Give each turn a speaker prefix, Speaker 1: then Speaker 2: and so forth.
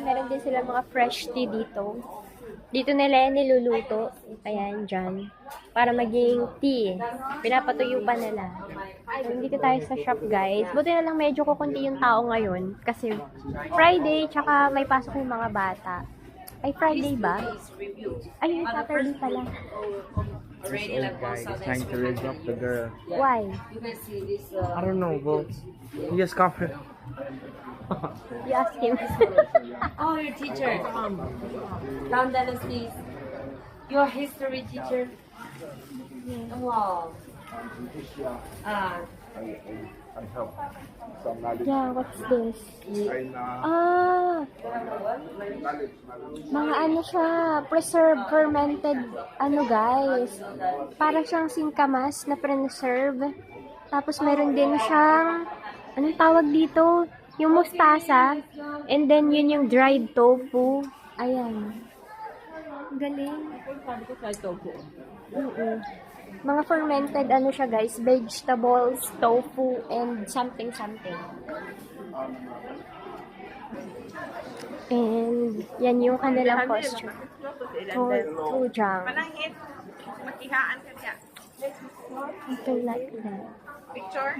Speaker 1: meron din sila mga fresh tea dito. Dito nila yan niluluto. Ayan, dyan. Para maging tea. Pinapatuyo pa nila. So, dito tayo sa shop, guys. Buti na lang medyo kukunti yung tao ngayon. Kasi Friday, tsaka may pasok yung mga bata. Ay, Friday ba? Ay, yung Saturday pala.
Speaker 2: This old guy is trying to raise up the girl.
Speaker 1: Why?
Speaker 2: I don't know, bro. He just covered.
Speaker 1: You ask him.
Speaker 3: Oh, your teacher. Down Dallas, please. Your history teacher. Wow.
Speaker 4: I have some knowledge.
Speaker 1: Yeah, what's this?
Speaker 4: And,
Speaker 1: Mga ano siya, preserved, fermented, ano guys. Para siyang singkamas na preserve. Tapos meron din siyang, anong tawag dito? Yung mustasa. And then yun yung dried tofu. Ayan. Galing. Mga fermented ano siya guys, vegetables, tofu, and something. And yan yung kanilang costume. Tujang. Something like that.
Speaker 4: sorry.